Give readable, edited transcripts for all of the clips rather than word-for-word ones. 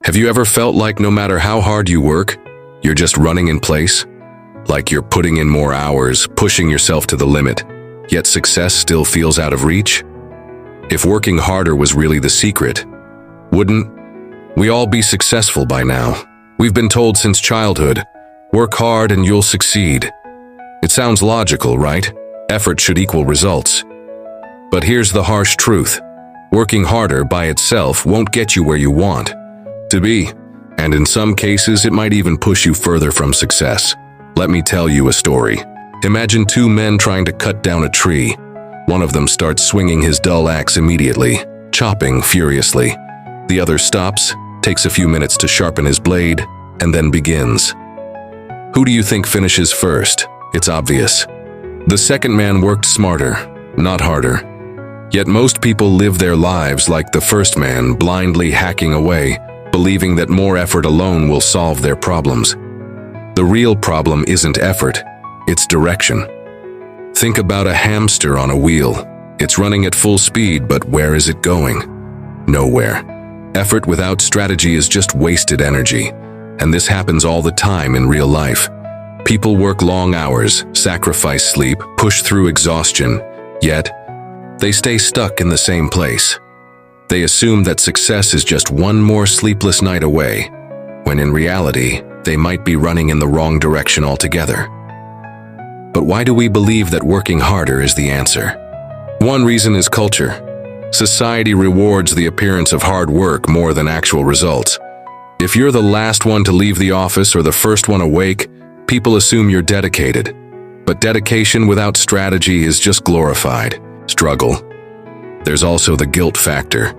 Have you ever felt like no matter how hard you work, you're just running in place? Like you're putting in more hours, pushing yourself to the limit, yet success still feels out of reach? If working harder was really the secret, wouldn't we all be successful by now? We've been told since childhood, work hard and you'll succeed. It sounds logical, right? Effort should equal results. But here's the harsh truth. Working harder by itself won't get you where you want to be, and in some cases it might even push you further from success. Let me tell you a story. Imagine two men trying to cut down a tree. One of them starts swinging his dull axe immediately, chopping furiously. The other stops, takes a few minutes to sharpen his blade, and then begins. Who do you think finishes first? It's obvious. The second man worked smarter, not harder. Yet most people live their lives like the first man, blindly hacking away, believing that more effort alone will solve their problems. The real problem isn't effort, it's direction. Think about a hamster on a wheel. It's running at full speed, but where is it going? Nowhere. Effort without strategy is just wasted energy, and this happens all the time in real life. People work long hours, sacrifice sleep, push through exhaustion, yet they stay stuck in the same place. They assume that success is just one more sleepless night away, when in reality, they might be running in the wrong direction altogether. But why do we believe that working harder is the answer? One reason is culture. Society rewards the appearance of hard work more than actual results. If you're the last one to leave the office or the first one awake, people assume you're dedicated. But dedication without strategy is just glorified struggle. There's also the guilt factor.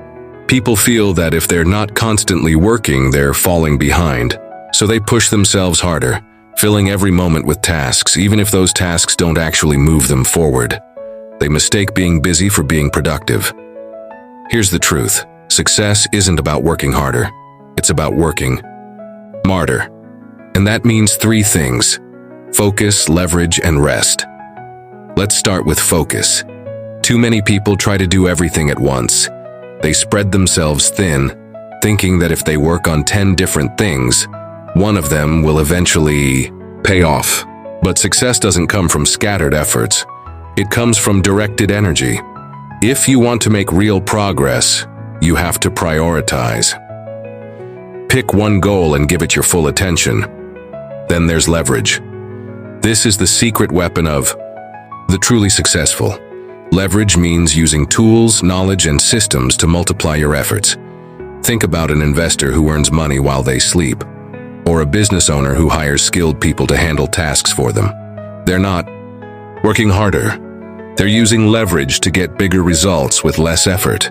People feel that if they're not constantly working, they're falling behind. So they push themselves harder, filling every moment with tasks, even if those tasks don't actually move them forward. They mistake being busy for being productive. Here's the truth. Success isn't about working harder. It's about working smarter. And that means three things: focus, leverage, and rest. Let's start with focus. Too many people try to do everything at once. They spread themselves thin, thinking that if they work on 10 different things, one of them will eventually pay off. But success doesn't come from scattered efforts. It comes from directed energy. If you want to make real progress, you have to prioritize. Pick one goal and give it your full attention. Then there's leverage. This is the secret weapon of the truly successful. Leverage means using tools, knowledge, and systems to multiply your efforts. Think about an investor who earns money while they sleep, or a business owner who hires skilled people to handle tasks for them. They're not working harder. They're using leverage to get bigger results with less effort.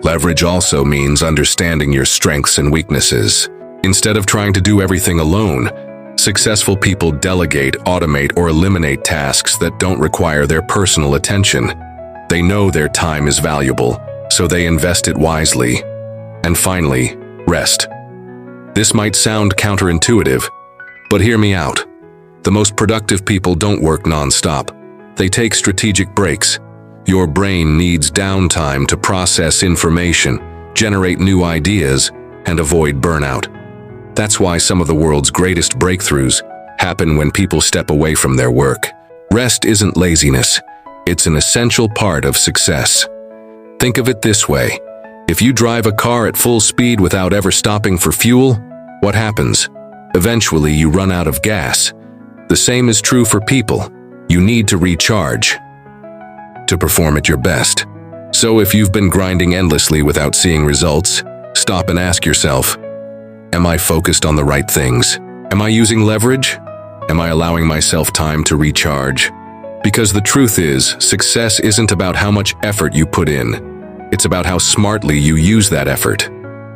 Leverage also means understanding your strengths and weaknesses. Instead of trying to do everything alone, successful people delegate, automate, or eliminate tasks that don't require their personal attention. They know their time is valuable, so they invest it wisely. And finally, rest. This might sound counterintuitive, but hear me out. The most productive people don't work non-stop. They take strategic breaks. Your brain needs downtime to process information, generate new ideas, and avoid burnout. That's why some of the world's greatest breakthroughs happen when people step away from their work. Rest isn't laziness. It's an essential part of success. Think of it this way. If you drive a car at full speed without ever stopping for fuel, what happens? Eventually, you run out of gas. The same is true for people. You need to recharge to perform at your best. So if you've been grinding endlessly without seeing results, stop and ask yourself, am I focused on the right things? Am I using leverage? Am I allowing myself time to recharge? Because the truth is, success isn't about how much effort you put in. It's about how smartly you use that effort.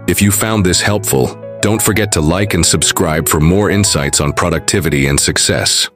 If you found this helpful, don't forget to like and subscribe for more insights on productivity and success.